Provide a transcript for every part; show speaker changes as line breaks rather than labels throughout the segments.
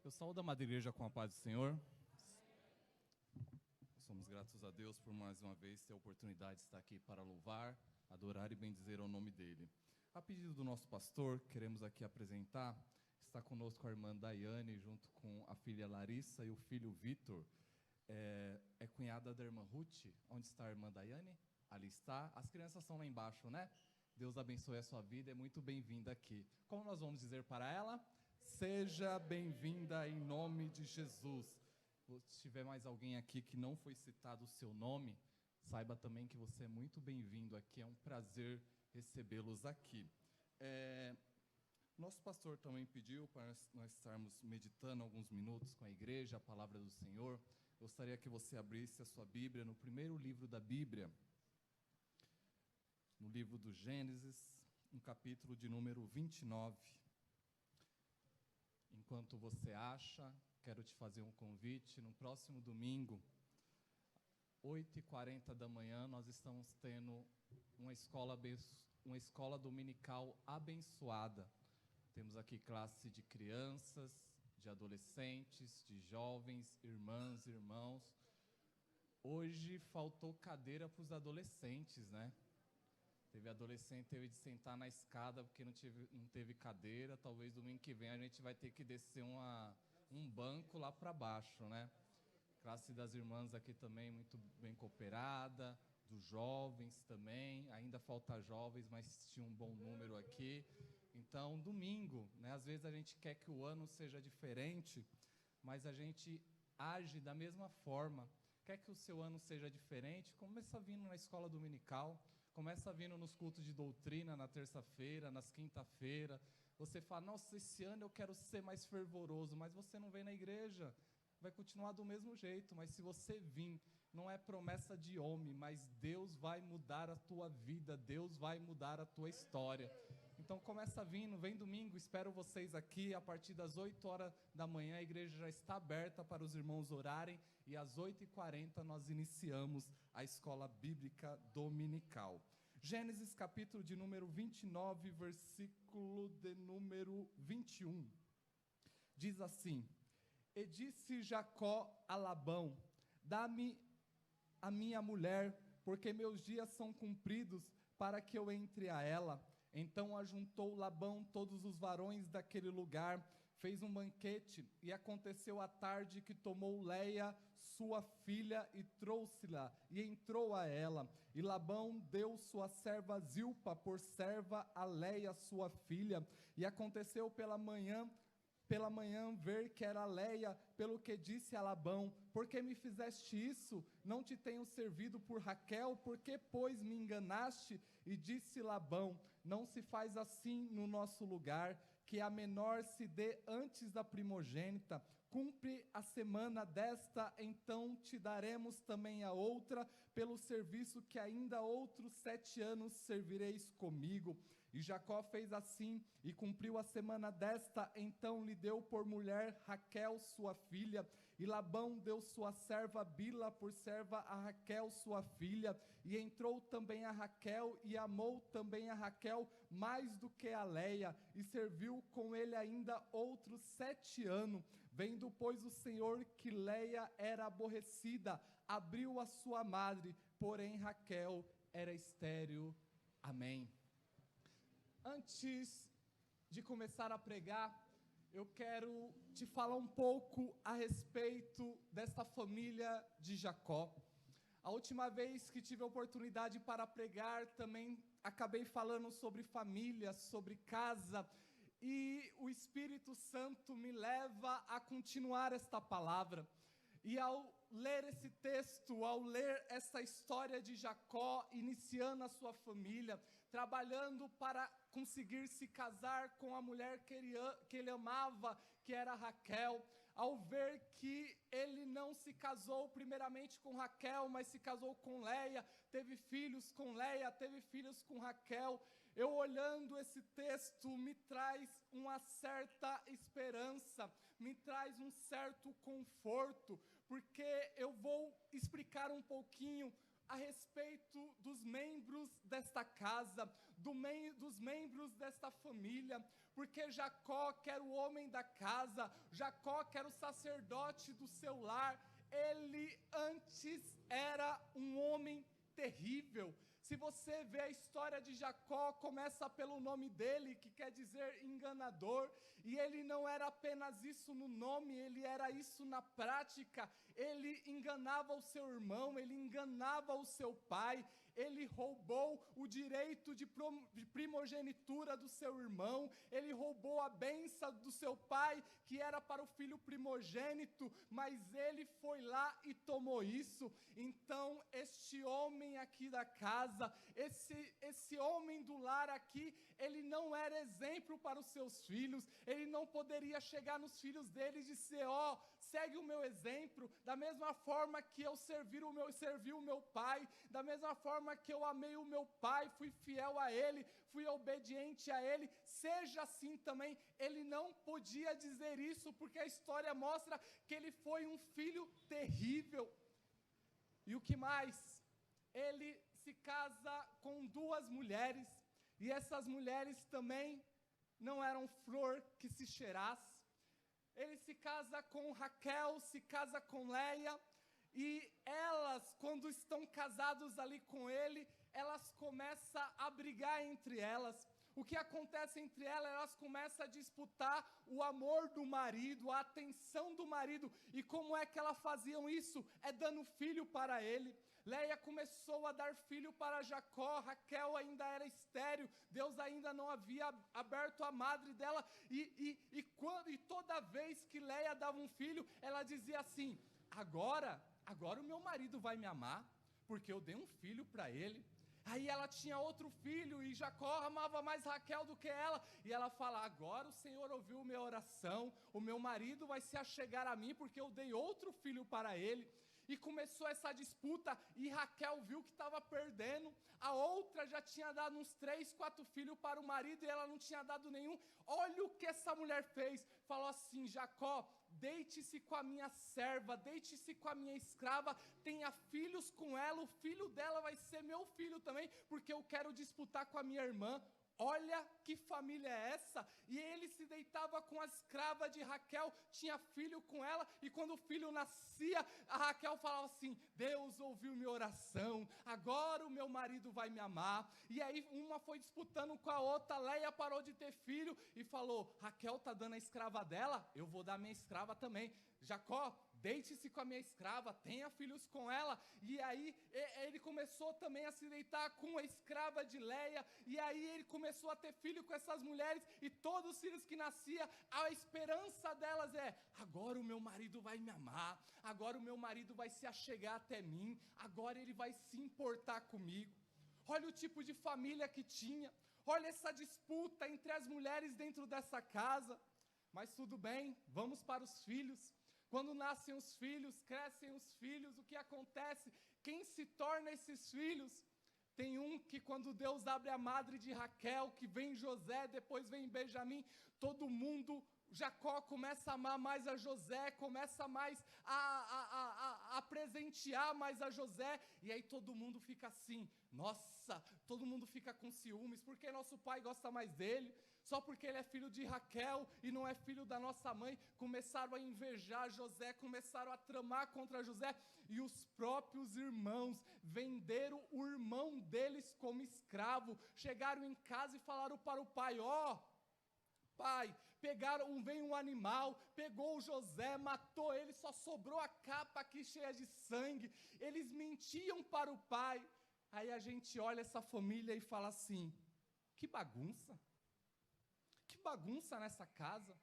Eu saúdo a amada igreja com a paz do Senhor. Somos gratos a Deus por mais uma vez ter a oportunidade de estar aqui para louvar, adorar e bendizer ao nome dEle. A pedido do nosso pastor, queremos aqui apresentar, está conosco a irmã Daiane, junto com a filha Larissa e o filho Vitor. É cunhada da irmã Ruth. Onde está a irmã Daiane? Ali está. As crianças estão lá embaixo, né? Deus abençoe a sua vida, é muito bem-vinda aqui. Como nós vamos dizer para ela? Seja bem-vinda em nome de Jesus. Se tiver mais alguém aqui que não foi citado o seu nome, saiba também que você é muito bem-vindo aqui, é um prazer recebê-los aqui. Nosso pastor também pediu para nós estarmos meditando alguns minutos com a igreja, a palavra do Senhor. Gostaria que você abrisse a sua Bíblia no primeiro livro da Bíblia, no livro do Gênesis, no capítulo de número 29. Enquanto você acha, quero te fazer um convite. No próximo domingo, 8h40 da manhã, nós estamos tendo uma escola dominical abençoada. Temos aqui classe de crianças, de adolescentes, de jovens, irmãs, irmãos. Hoje faltou cadeira para os adolescentes, né? Teve adolescente, teve de sentar na escada porque não teve cadeira. Talvez domingo que vem a gente vai ter que descer um banco lá para baixo, né? Classe das irmãs aqui também muito bem cooperada, dos jovens também. Ainda falta jovens, mas tinha um bom número aqui. Então, domingo, né? Às vezes a gente quer que o ano seja diferente, mas a gente age da mesma forma. Quer que o seu ano seja diferente? Começa vindo na escola dominical. Começa vindo nos cultos de doutrina, na terça-feira, nas quinta-feira. Você fala, nossa, esse ano eu quero ser mais fervoroso, mas você não vem na igreja. Vai continuar do mesmo jeito, mas se você vir, não é promessa de homem, mas Deus vai mudar a tua vida, Deus vai mudar a tua história. Então começa vindo, vem domingo, espero vocês aqui, a partir das 8 horas da manhã, a igreja já está aberta para os irmãos orarem, e às 8h40 nós iniciamos a escola bíblica dominical. Gênesis capítulo de número 29, versículo de número 21, diz assim: E disse Jacó a Labão, dá-me a minha mulher, porque meus dias são cumpridos para que eu entre a ela. Então ajuntou Labão todos os varões daquele lugar, fez um banquete, e aconteceu à tarde que tomou Leia, sua filha, e trouxe-la, e entrou a ela. E Labão deu sua serva Zilpa por serva a Leia, sua filha. E aconteceu pela manhã ver que era Leia, pelo que disse a Labão, por que me fizeste isso? Não te tenho servido por Raquel, por que, pois, me enganaste? E disse Labão, não se faz assim no nosso lugar, que a menor se dê antes da primogênita. Cumpre a semana desta, então te daremos também a outra, pelo serviço que ainda outros 7 anos servireis comigo. E Jacó fez assim, e cumpriu a semana desta, então lhe deu por mulher Raquel, sua filha. E Labão deu sua serva Bila por serva a Raquel, sua filha. E entrou também a Raquel, e amou também a Raquel mais do que a Leia, e serviu com ele ainda outros 7 anos. Vendo, pois, o Senhor que Leia era aborrecida, abriu a sua madre, porém Raquel era estéril. Amém. Antes de começar a pregar, eu quero te falar um pouco a respeito desta família de Jacó. A última vez que tive a oportunidade para pregar, também acabei falando sobre família, sobre casa, e o Espírito Santo me leva a continuar esta palavra. E ao ler esse texto, ao ler essa história de Jacó, iniciando a sua família, trabalhando para conseguir se casar com a mulher que ele amava, que era Raquel, ao ver que ele não se casou primeiramente com Raquel, mas se casou com Leia, teve filhos com Leia, teve filhos com Raquel, eu olhando esse texto me traz uma certa esperança, me traz um certo conforto, porque eu vou explicar um pouquinho a respeito dos membros desta casa, dos membros desta família, porque Jacó, que era o homem da casa, Jacó, que era o sacerdote do seu lar, ele antes era um homem terrível. Se você vê a história de Jacó, começa pelo nome dele, que quer dizer enganador, e ele não era apenas isso no nome, ele era isso na prática. Ele enganava o seu irmão, ele enganava o seu pai, ele roubou o direito de primogenitura do seu irmão, ele roubou a bênção do seu pai, que era para o filho primogênito, mas ele foi lá e tomou isso. Então, este homem aqui da casa, esse homem do lar aqui, ele não era exemplo para os seus filhos, ele não poderia chegar nos filhos dele e dizer, segue o meu exemplo, da mesma forma que eu servi o meu pai, da mesma forma que eu amei o meu pai, fui fiel a ele, fui obediente a ele, seja assim também. Ele não podia dizer isso, porque a história mostra que ele foi um filho terrível. E o que mais? Ele se casa com 2 mulheres, e essas mulheres também não eram flor que se cheirasse. Ele se casa com Raquel, se casa com Leia, e elas, quando estão casados ali com ele, elas começam a brigar entre elas. O que acontece entre elas? Elas começam a disputar o amor do marido, a atenção do marido. E como é que elas faziam isso? É dando filho para ele. Leia começou a dar filho para Jacó, Raquel ainda era estéril, Deus ainda não havia aberto a madre dela, e toda vez que Leia dava um filho, ela dizia assim, agora o meu marido vai me amar, porque eu dei um filho para ele. Aí ela tinha outro filho, e Jacó amava mais Raquel do que ela, e ela fala, agora o Senhor ouviu minha oração, o meu marido vai se achegar a mim, porque eu dei outro filho para ele. E começou essa disputa, e Raquel viu que estava perdendo, a outra já tinha dado uns 3, 4 filhos para o marido, e ela não tinha dado nenhum. Olha o que essa mulher fez, falou assim, Jacó, deite-se com a minha serva, deite-se com a minha escrava, tenha filhos com ela, o filho dela vai ser meu filho também, porque eu quero disputar com a minha irmã. Olha que família é essa? E ele se deitava com a escrava de Raquel, tinha filho com ela, e quando o filho nascia, a Raquel falava assim, Deus ouviu minha oração, agora o meu marido vai me amar. E aí uma foi disputando com a outra, Leia parou de ter filho e falou, Raquel está dando a escrava dela, eu vou dar minha escrava também. Jacó, deite-se com a minha escrava, tenha filhos com ela. E aí ele começou também a se deitar com a escrava de Leia, e aí ele começou a ter filho com essas mulheres, e todos os filhos que nasciam, a esperança delas é, agora o meu marido vai me amar, agora o meu marido vai se achegar até mim, agora ele vai se importar comigo. Olha o tipo de família que tinha, olha essa disputa entre as mulheres dentro dessa casa. Mas tudo bem, vamos para os filhos. Quando nascem os filhos, crescem os filhos, o que acontece? Quem se torna esses filhos? Tem um que quando Deus abre a madre de Raquel, que vem José, depois vem Benjamim, todo mundo, Jacó começa a amar mais a José, começa mais a presentear mais a José, e aí todo mundo fica assim, nossa, todo mundo fica com ciúmes, porque nosso pai gosta mais dele, só porque ele é filho de Raquel e não é filho da nossa mãe. Começaram a invejar José, começaram a tramar contra José, e os próprios irmãos venderam o irmão deles como escravo, chegaram em casa e falaram para o pai, pai, veio um animal, pegou o José, matou ele, só sobrou a capa aqui cheia de sangue. Eles mentiam para o pai. Aí a gente olha essa família e fala assim, que bagunça. Que bagunça nessa casa,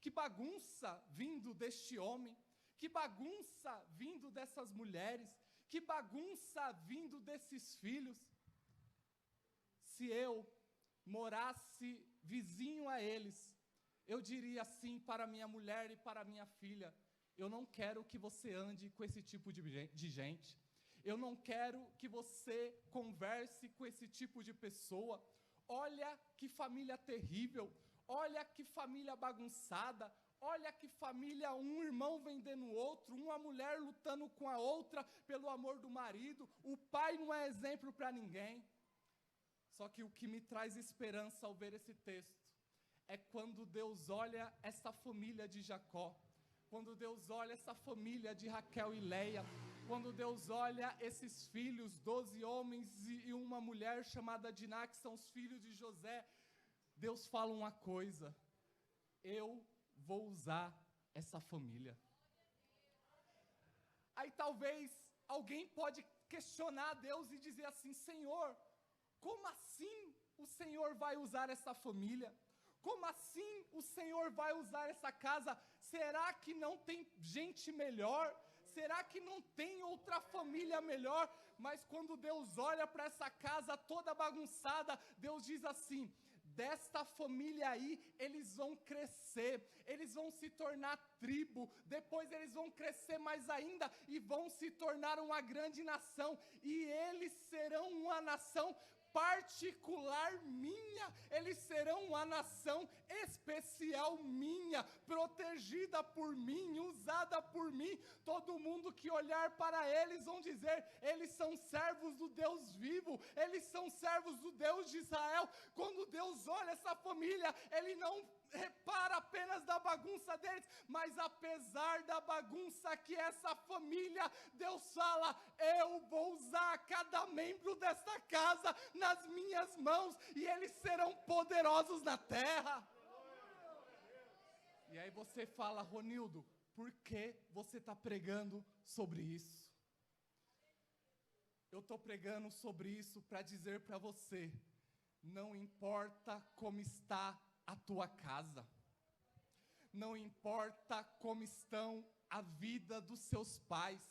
que bagunça vindo deste homem, que bagunça vindo dessas mulheres, que bagunça vindo desses filhos. Se eu morasse vizinho a eles, eu diria assim para minha mulher e para minha filha, eu não quero que você ande com esse tipo de gente, eu não quero que você converse com esse tipo de pessoa. Olha que família terrível, olha que família bagunçada, Olha que família, um irmão vendendo o outro, uma mulher lutando com a outra pelo amor do marido. O pai não é exemplo para ninguém. Só que o que me traz esperança ao ver esse texto é quando Deus olha essa família de Jacó, quando Deus olha essa família de Raquel e Leia, quando Deus olha esses filhos, 12 homens e uma mulher chamada Diná, que são os filhos de José, Deus fala uma coisa: eu vou usar essa família. Aí talvez alguém pode questionar a Deus e dizer assim: Senhor, como assim o Senhor vai usar essa família? Como assim o Senhor vai usar essa casa? Será que não tem gente melhor? Será que não tem outra família melhor? Mas quando Deus olha para essa casa toda bagunçada, Deus diz assim: desta família aí, eles vão crescer, eles vão se tornar tribo, depois eles vão crescer mais ainda e vão se tornar uma grande nação, e eles serão uma nação particular minha, eles serão uma nação especial minha, protegida por mim, usada por mim. Todo mundo que olhar para eles vão dizer: eles são servos do Deus vivo, eles são servos do Deus de Israel. Quando Deus olha essa família, Ele não repara apenas da bagunça deles, mas apesar da bagunça que essa família, Deus fala: eu vou usar cada membro desta casa nas minhas mãos, e eles serão poderosos na terra. E aí você fala: Ronildo, por que você está pregando sobre isso? Eu estou pregando sobre isso para dizer para você: não importa como está a tua casa, não importa como estão a vida dos seus pais,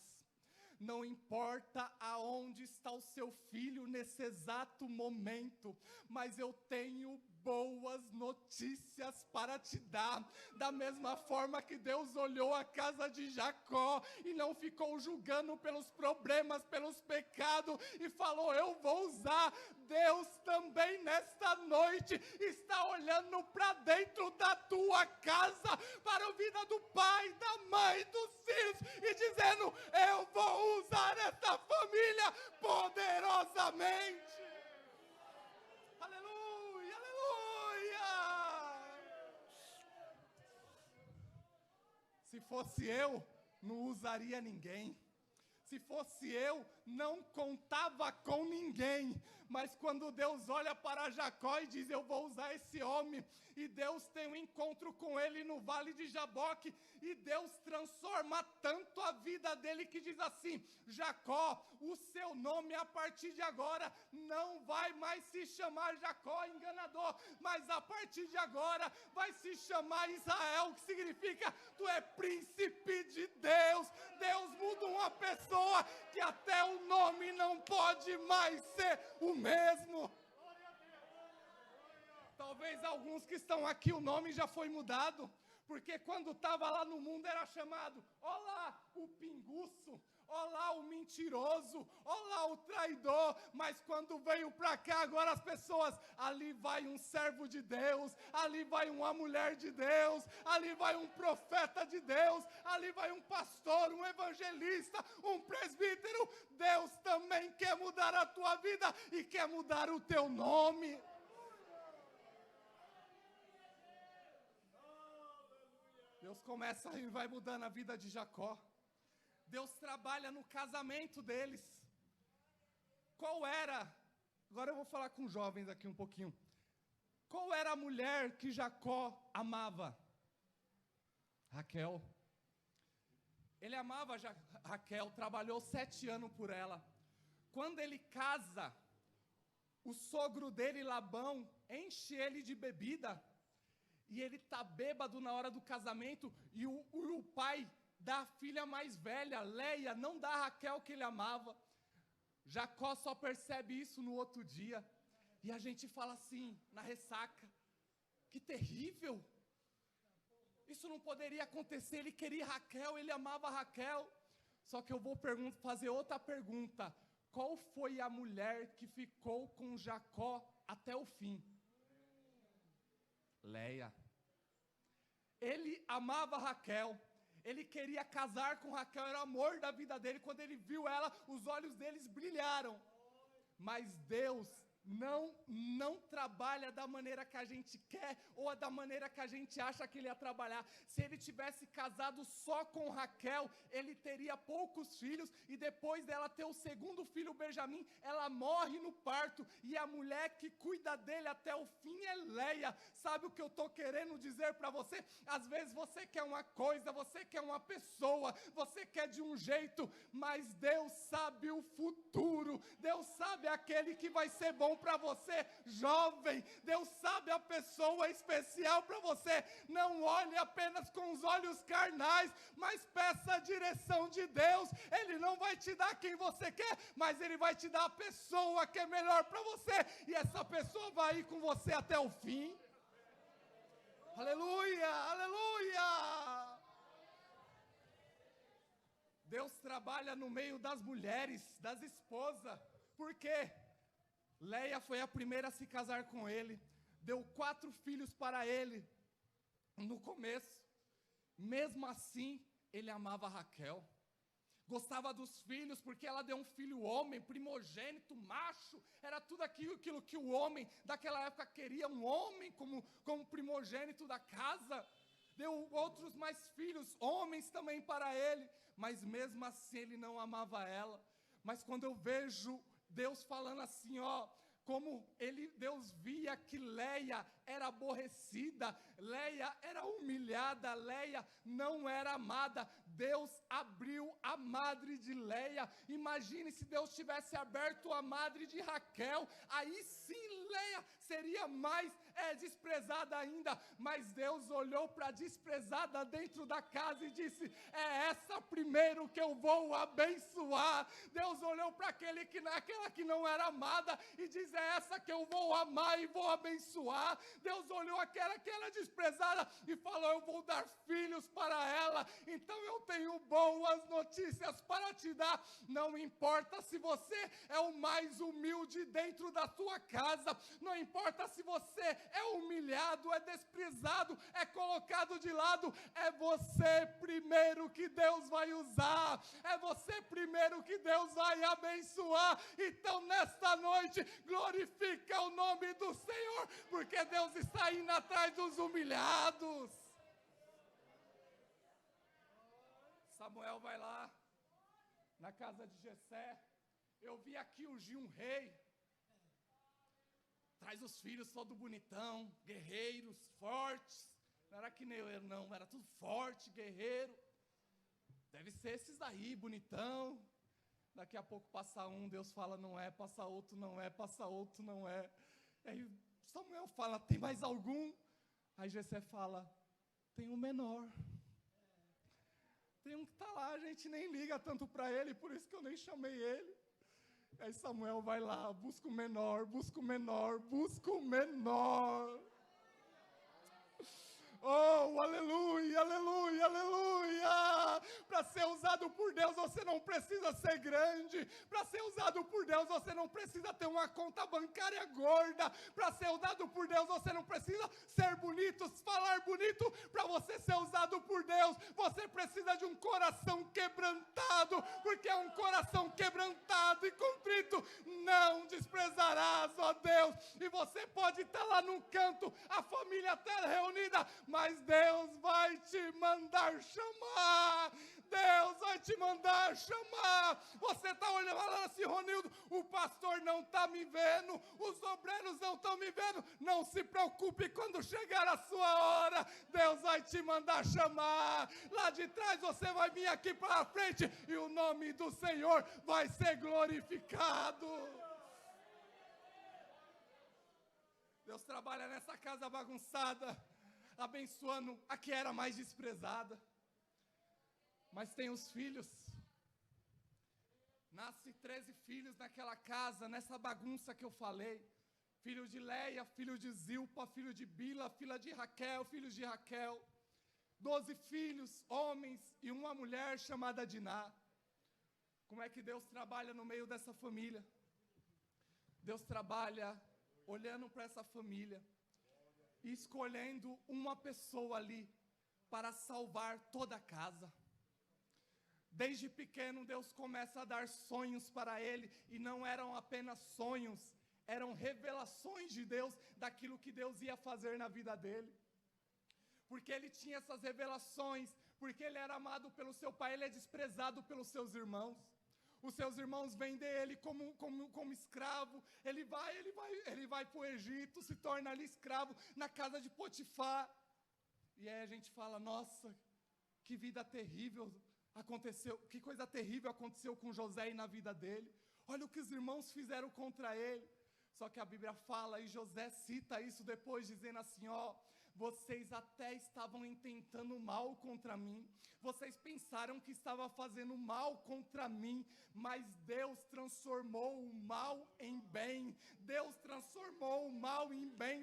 não importa aonde está o seu filho nesse exato momento, mas eu tenho boas notícias para te dar. Da mesma forma que Deus olhou a casa de Jacó e não ficou julgando pelos problemas, pelos pecados, e falou: eu vou usar. Deus também nesta noite está olhando para dentro da tua casa, para a vida do pai, da mãe, dos filhos, e dizendo: eu vou usar essa família poderosamente. Aleluia, aleluia. Se fosse eu, não usaria ninguém. Se fosse eu, não contava com ninguém. Mas quando Deus olha para Jacó e diz: eu vou usar esse homem, e Deus tem um encontro com ele no vale de Jaboque, e Deus transforma tanto a vida dele que diz assim: Jacó, o seu nome a partir de agora não vai mais se chamar Jacó, enganador, mas a partir de agora vai se chamar Israel, que significa: tu é príncipe de Deus. Deus muda uma pessoa que até o nome não pode mais ser o mesmo. Talvez alguns que estão aqui, o nome já foi mudado, porque quando estava lá no mundo era chamado: olá, o pinguço, olá, o mentiroso, olá, o traidor. Mas quando veio para cá, agora as pessoas: ali vai um servo de Deus, ali vai uma mulher de Deus, ali vai um profeta de Deus, ali vai um pastor, um evangelista, um presbítero. Deus também quer mudar a tua vida e quer mudar o teu nome. Deus começa e vai mudando a vida de Jacó. Deus trabalha no casamento deles. Qual era? Agora eu vou falar com jovens aqui um pouquinho. Qual era a mulher que Jacó amava? Raquel. Ele amava Raquel, trabalhou 7 anos por ela. Quando ele casa, o sogro dele, Labão, enche ele de bebida. E ele está bêbado na hora do casamento, e o pai da filha mais velha, Leia, não dá a Raquel que ele amava. Jacó só percebe isso no outro dia, e a gente fala assim, na ressaca: que terrível, isso não poderia acontecer. Ele queria Raquel, ele amava Raquel. Só que eu vou fazer outra pergunta: qual foi a mulher que ficou com Jacó até o fim? Leia. Ele amava Raquel, ele queria casar com Raquel, era o amor da vida dele. Quando ele viu ela, os olhos deles brilharam. Mas Deus não trabalha da maneira que a gente quer ou da maneira que a gente acha que ele ia trabalhar. Se ele tivesse casado só com Raquel, ele teria poucos filhos, e depois dela ter o segundo filho, Benjamim, ela morre no parto, e a mulher que cuida dele até o fim é Leia. Sabe o que eu estou querendo dizer para você? Às vezes você quer uma coisa, você quer uma pessoa, você quer de um jeito, mas Deus sabe o futuro. Deus sabe aquele que vai ser bom para você, jovem. Deus sabe a pessoa especial para você. Não olhe apenas com os olhos carnais, mas peça a direção de Deus. Ele não vai te dar quem você quer, mas Ele vai te dar a pessoa que é melhor para você, e essa pessoa vai ir com você até o fim. Aleluia, aleluia. Deus trabalha no meio das mulheres, das esposas. Por quê? Leia foi a primeira a se casar com ele, deu 4 filhos para ele no começo. Mesmo assim, ele amava Raquel, gostava dos filhos, porque ela deu um filho homem, primogênito, macho. Era tudo aquilo que o homem daquela época queria, um homem como primogênito da casa. Deu outros mais filhos, homens também para ele, mas mesmo assim ele não amava ela. Mas quando eu vejo Deus falando assim, como Deus via que Leia era aborrecida, Leia era humilhada, Leia não era amada, Deus abriu a madre de Leia. Imagine se Deus tivesse aberto a madre de Raquel, aí sim Leia seria mais desprezada ainda. Mas Deus olhou para a desprezada dentro da casa e disse: é essa primeiro que eu vou abençoar. Deus olhou para aquela que não era amada e diz: é essa que eu vou amar e vou abençoar. Deus olhou aquela que era desprezada e falou: eu vou dar filhos para ela. Então eu tenho boas notícias para te dar. Não importa se você é o mais humilde dentro da tua casa, não importa se você é humilhado, é desprezado, é colocado de lado, é você primeiro que Deus vai usar, é você primeiro que Deus vai abençoar. Então nesta noite, glorifica o nome do Senhor, porque Deus está indo atrás dos humilhados. Samuel vai lá na casa de Jessé. Eu vi aqui ungir um rei. Traz os filhos todo bonitão, guerreiros, fortes. Não era que nem eu, não, era tudo forte, guerreiro. Deve ser esses aí, bonitão. Daqui a pouco passa um, Deus fala não é, passa outro não é, passa outro não é. Aí Samuel fala: tem mais algum? Aí Jessé fala: tem um menor. Tem um que está lá, a gente nem liga tanto para ele, por isso que eu nem chamei ele. Aí Samuel vai lá, busca o menor, busca o menor, busca o menor. Oh, aleluia, aleluia, aleluia. Para ser usado por Deus, você não precisa ser grande. Para ser usado por Deus, você não precisa ter uma conta bancária gorda. Para ser usado por Deus, você não precisa ser bonito, falar bonito. Para você ser usado por Deus, você precisa de um coração quebrantado, porque é um coração quebrantado e contrito não desprezarás, ó Deus. E você pode estar lá num canto, a família está reunida, mas Deus vai te mandar chamar. Deus vai te mandar chamar. Você está olhando falando assim: Ronildo, o pastor não está me vendo, os obreiros não estão me vendo. Não se preocupe, quando chegar a sua hora, Deus vai te mandar chamar. Lá de trás você vai vir aqui para a frente e o nome do Senhor vai ser glorificado. Deus trabalha nessa casa bagunçada, abençoando a que era mais desprezada. Mas tem os filhos. Nasce 13 filhos naquela casa, nessa bagunça que eu falei. Filho de Leia, filho de Zilpa, filho de Bila, filha de Raquel, filhos de Raquel. 12 filhos, homens, e uma mulher chamada Diná. Como é que Deus trabalha no meio dessa família? Deus trabalha olhando para essa família e escolhendo uma pessoa ali para salvar toda a casa. Desde pequeno, Deus começa a dar sonhos para ele, e não eram apenas sonhos, eram revelações de Deus, daquilo que Deus ia fazer na vida dele. Porque ele tinha essas revelações, porque ele era amado pelo seu pai, ele é desprezado pelos seus irmãos. Os seus irmãos vendem ele como escravo, ele vai para o Egito, se torna ali escravo, na casa de Potifar. E aí a gente fala, nossa, que vida terrível aconteceu, que coisa terrível aconteceu com José e na vida dele. Olha o que os irmãos fizeram contra ele. Só que a Bíblia fala, e José cita isso depois, dizendo assim, ó, vocês até estavam intentando mal contra mim, vocês pensaram que estava fazendo mal contra mim, mas Deus transformou o mal em bem. Deus transformou o mal em bem.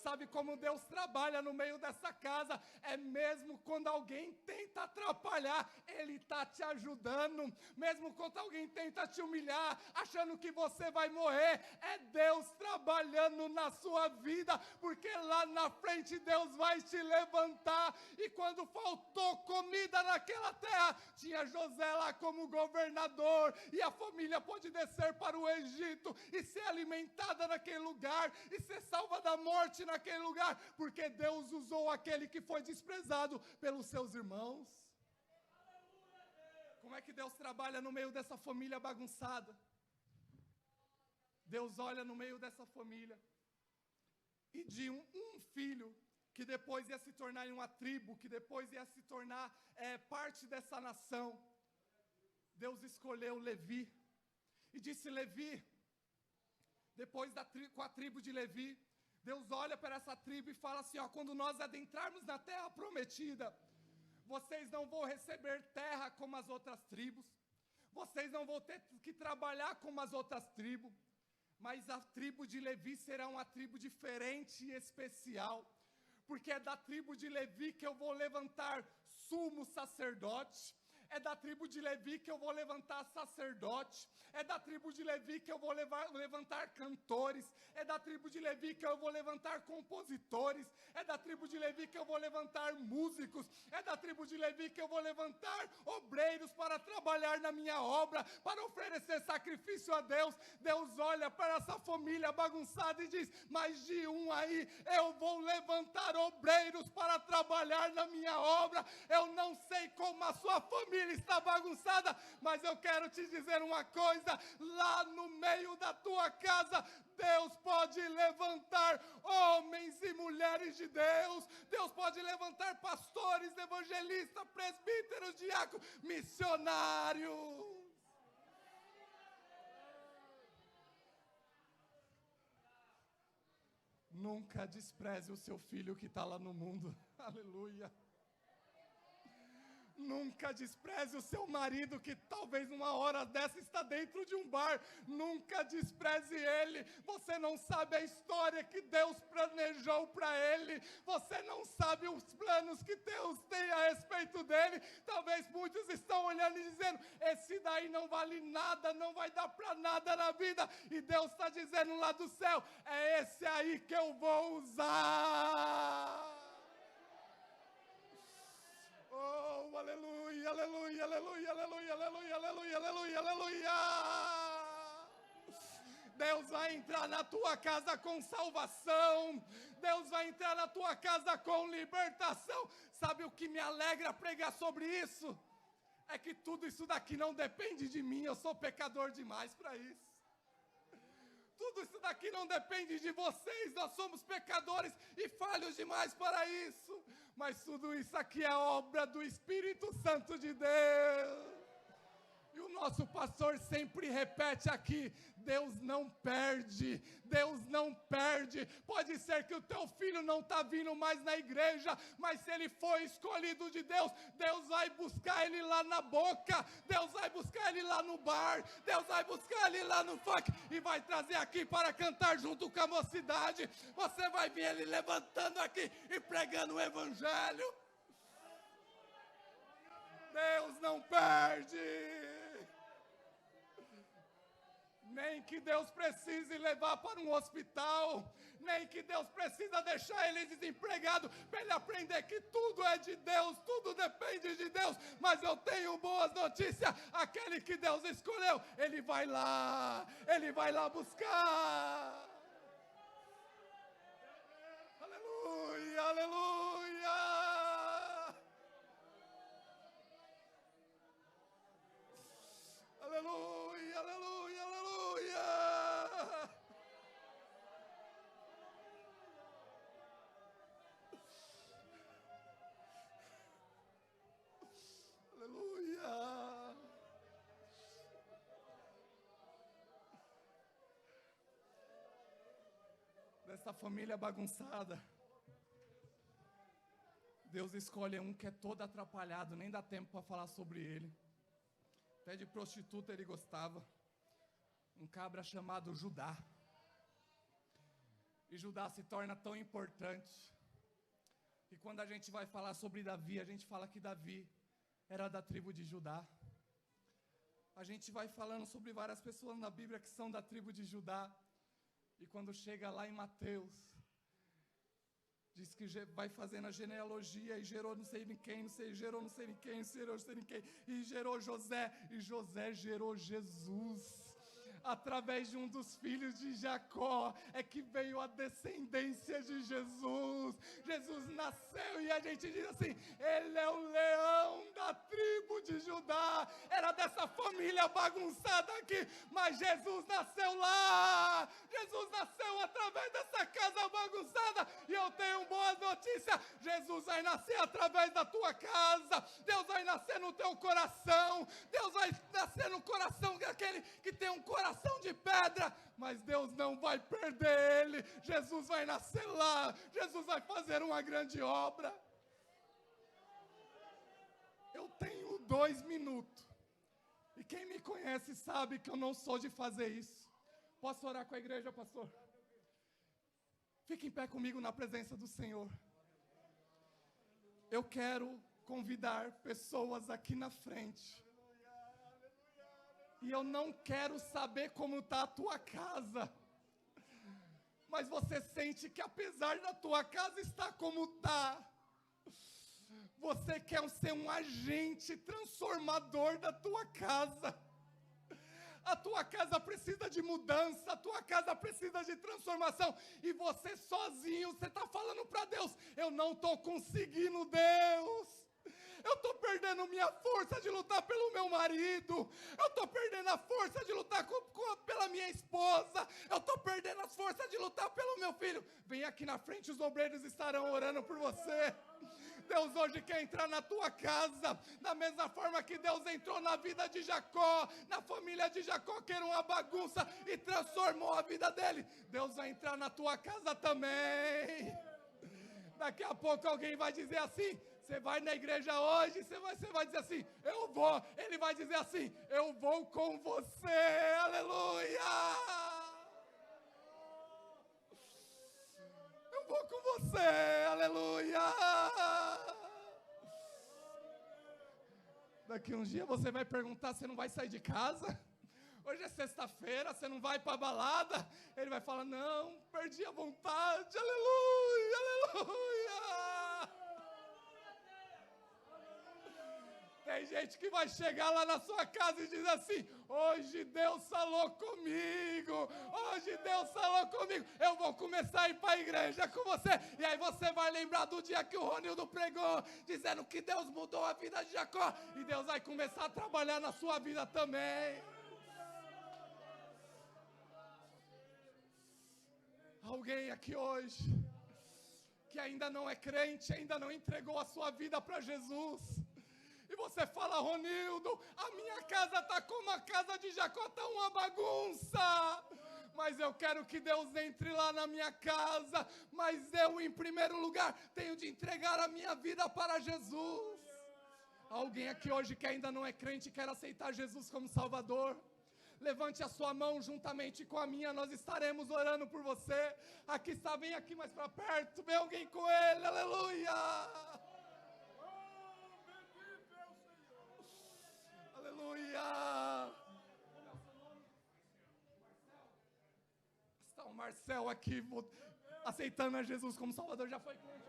Sabe como Deus trabalha no meio dessa casa? É mesmo quando alguém tenta atrapalhar, Ele está te ajudando. Mesmo quando alguém tenta te humilhar, achando que você vai morrer, é Deus trabalhando na sua vida, porque lá na frente Deus vai te levantar. E quando faltou comida naquela terra, tinha José lá como governador, e a família pôde descer para o Egito e ser alimentada naquele lugar, e ser salva da morte naquele lugar, porque Deus usou aquele que foi desprezado pelos seus irmãos. Como é que Deus trabalha no meio dessa família bagunçada? Deus olha no meio dessa família, e de um filho, que depois ia se tornar em uma tribo, que depois ia se tornar parte dessa nação, Deus escolheu Levi, e disse Levi, depois com a tribo de Levi, Deus olha para essa tribo e fala assim, ó, quando nós adentrarmos na terra prometida, vocês não vão receber terra como as outras tribos, vocês não vão ter que trabalhar como as outras tribos, mas a tribo de Levi será uma tribo diferente e especial, porque é da tribo de Levi que eu vou levantar sumo sacerdote, é da tribo de Levi que eu vou levantar sacerdote, é da tribo de Levi que eu vou levantar cantores, é da tribo de Levi que eu vou levantar compositores, é da tribo de Levi que eu vou levantar músicos, é da tribo de Levi que eu vou levantar obreiros para trabalhar na minha obra, para oferecer sacrifício a Deus. Deus olha para essa família bagunçada e diz, mas de um aí eu vou levantar obreiros para trabalhar na minha obra. Eu não sei como a sua família está bagunçada, mas eu quero te dizer uma coisa, lá no meio da tua casa, Deus pode levantar homens e mulheres de Deus, Deus pode levantar pastores, evangelistas, presbíteros, diáconos, missionários. Nunca despreze o seu filho que está lá no mundo, aleluia. Nunca despreze o seu marido que talvez numa hora dessa está dentro de um bar. Nunca despreze ele. Você não sabe a história que Deus planejou para ele. Você não sabe os planos que Deus tem a respeito dele. Talvez muitos estão olhando e dizendo, esse daí não vale nada, não vai dar para nada na vida. E Deus está dizendo lá do céu, é esse aí que eu vou usar. Oh, aleluia, aleluia, aleluia, aleluia, aleluia, aleluia, aleluia, aleluia. Deus vai entrar na tua casa com salvação. Deus vai entrar na tua casa com libertação. Sabe o que me alegra pregar sobre isso? É que tudo isso daqui não depende de mim. Eu sou pecador demais para isso. Tudo isso daqui não depende de vocês, nós somos pecadores e falhos demais para isso. Mas tudo isso aqui é obra do Espírito Santo de Deus. E o nosso pastor sempre repete aqui, Deus não perde, Deus não perde. Pode ser que o teu filho não está vindo mais na igreja, mas se ele foi escolhido de Deus, Deus vai buscar ele lá na boca, Deus vai buscar ele lá no bar, Deus vai buscar ele lá no funk e vai trazer aqui para cantar junto com a mocidade. Você vai ver ele levantando aqui e pregando o evangelho. Deus não perde. Nem que Deus precise levar para um hospital, nem que Deus precisa deixar ele desempregado, para ele aprender que tudo é de Deus, tudo depende de Deus. Mas eu tenho boas notícias, aquele que Deus escolheu, ele vai lá buscar. Aleluia, aleluia. Aleluia, aleluia, aleluia. Aleluia. Dessa família bagunçada, Deus escolhe um que é todo atrapalhado, nem dá tempo para falar sobre ele. Até de prostituta ele gostava. Um cabra chamado Judá. E Judá se torna tão importante que quando a gente vai falar sobre Davi, a gente fala que Davi era da tribo de Judá. A gente vai falando sobre várias pessoas na Bíblia que são da tribo de Judá. E quando chega lá em Mateus, diz que vai fazendo a genealogia e gerou não sei de quem, gerou não sei de quem, gerou não sei de quem, e gerou José, e José gerou Jesus. Através de um dos filhos de Jacó, é que veio a descendência de Jesus. Jesus nasceu e a gente diz assim, ele é o leão da tribo de Judá. Era dessa família bagunçada aqui, mas Jesus nasceu lá. Jesus nasceu através dessa casa bagunçada. E eu tenho boas notícias, Jesus vai nascer através da tua casa. Deus vai nascer no teu coração. Deus vai nascer no coração daquele que tem um coração de pedra, mas Deus não vai perder ele. Jesus vai nascer lá, Jesus vai fazer uma grande obra. Eu tenho 2 minutos, e quem me conhece sabe que eu não sou de fazer isso. Posso orar com a igreja, pastor? Fique em pé comigo na presença do Senhor. Eu quero convidar pessoas aqui na frente. E eu não quero saber como está a tua casa. Mas você sente que apesar da tua casa estar como está, você quer ser um agente transformador da tua casa. A tua casa precisa de mudança, a tua casa precisa de transformação. E você sozinho, você está falando para Deus, eu não estou conseguindo, Deus. Eu estou perdendo minha força de lutar pelo meu marido. Eu estou perdendo a força de lutar pela minha esposa. Eu estou perdendo as forças de lutar pelo meu filho. Vem aqui na frente, os obreiros estarão orando por você. Deus hoje quer entrar na tua casa, da mesma forma que Deus entrou na vida de Jacó, na família de Jacó, que era uma bagunça, e transformou a vida dele. Deus vai entrar na tua casa também. Daqui a pouco alguém vai dizer assim, você vai na igreja hoje, você vai dizer assim, eu vou. Ele vai dizer assim, eu vou com você, aleluia. Eu vou com você, aleluia. Daqui uns dias você vai perguntar, você não vai sair de casa? Hoje é sexta-feira, você não vai para a balada? Ele vai falar, não, perdi a vontade, aleluia, aleluia. Tem gente que vai chegar lá na sua casa e diz assim, hoje Deus falou comigo, hoje Deus falou comigo, eu vou começar a ir para a igreja com você. E aí você vai lembrar do dia que o Ronildo pregou, dizendo que Deus mudou a vida de Jacó, e Deus vai começar a trabalhar na sua vida também. Alguém aqui hoje, que ainda não é crente, ainda não entregou a sua vida para Jesus, e você fala, Ronildo, a minha casa está como a casa de Jacó, está uma bagunça, mas eu quero que Deus entre lá na minha casa, mas eu em primeiro lugar tenho de entregar a minha vida para Jesus. Alguém aqui hoje que ainda não é crente, quer aceitar Jesus como Salvador? Levante a sua mão juntamente com a minha, nós estaremos orando por você. Aqui está, vem aqui mais para perto, vem alguém com ele, aleluia. Aleluia. céu aqui, aceitando a Jesus como Salvador. Já foi crente?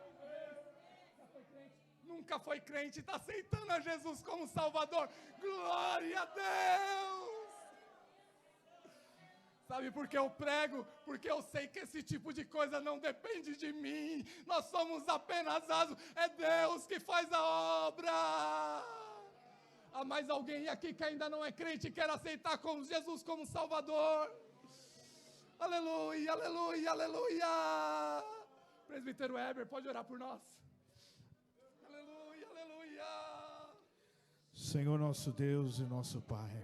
Nunca foi crente, está aceitando a Jesus como Salvador. Glória a Deus! Sabe por que eu prego? Porque eu sei que esse tipo de coisa não depende de mim. Nós somos apenas asos. É Deus que faz a obra. Há mais alguém aqui que ainda não é crente e quer aceitar Jesus como Salvador? Aleluia, aleluia, aleluia. Presbítero Heber, pode orar por nós? Aleluia, aleluia.
Senhor nosso Deus e nosso Pai,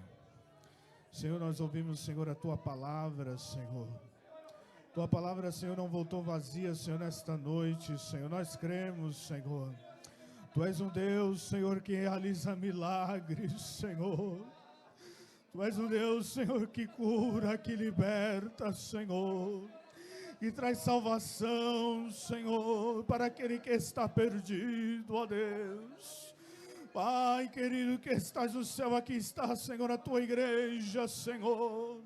Senhor, nós ouvimos, Senhor, a Tua palavra, Senhor. Tua palavra, Senhor, não voltou vazia, Senhor, nesta noite, Senhor. Nós cremos, Senhor. Tu és um Deus, Senhor, que realiza milagres, Senhor. Tu és um Deus, Senhor, que cura, que liberta, Senhor. E traz salvação, Senhor, para aquele que está perdido, ó Deus. Pai querido que estás no céu, aqui está, Senhor, a tua igreja, Senhor,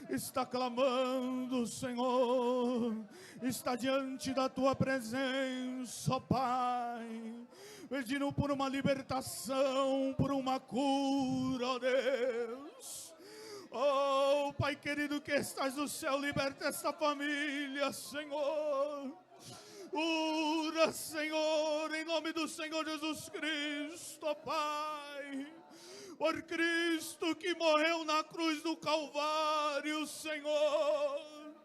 está clamando, Senhor, está diante da tua presença, ó Pai, pedindo por uma libertação, por uma cura, ó Deus. Oh, Pai querido que estás no céu, liberta esta família, Senhor. Cura, Senhor, em nome do Senhor Jesus Cristo, Pai. Por Cristo que morreu na cruz do Calvário, Senhor.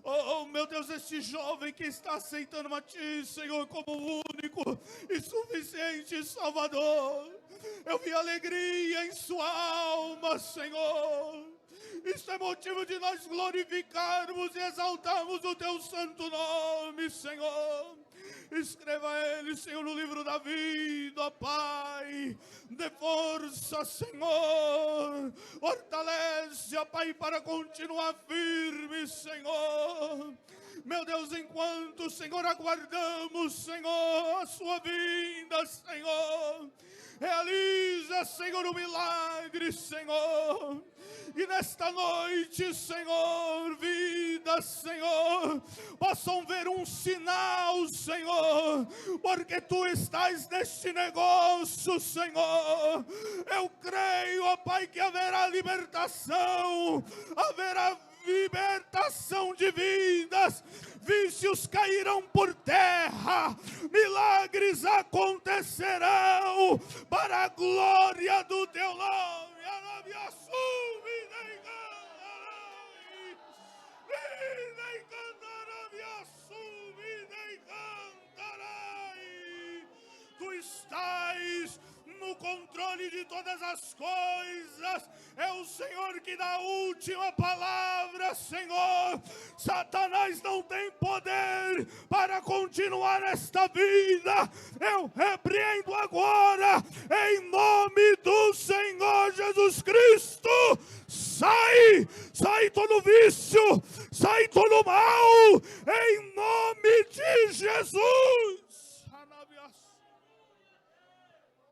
Oh, meu Deus, este jovem que está aceitando a Ti, Senhor, como o único e suficiente Salvador. Eu vi alegria em sua alma, Senhor. Isso é motivo de nós glorificarmos e exaltarmos o Teu santo nome, Senhor. Escreva ele, Senhor, no livro da vida, ó Pai. Dê força, Senhor. Fortalece, ó Pai, para continuar firme, Senhor. Meu Deus, enquanto, Senhor, aguardamos, Senhor, a sua vinda, Senhor. Realiza, Senhor, o milagre, Senhor. E nesta noite, Senhor, vida, Senhor, possam ver um sinal, Senhor, porque Tu estás neste negócio, Senhor. Eu creio, ó Pai, que haverá libertação, haverá libertação de vidas, vícios cairão por terra, milagres acontecerão para a glória do Teu nome. Tu estás no controle de todas as coisas. É o Senhor que dá a última palavra, Senhor. Satanás não tem poder para continuar nesta vida. Eu repreendo agora, em nome do Senhor Jesus Cristo. Sai todo vício, sai todo mal, em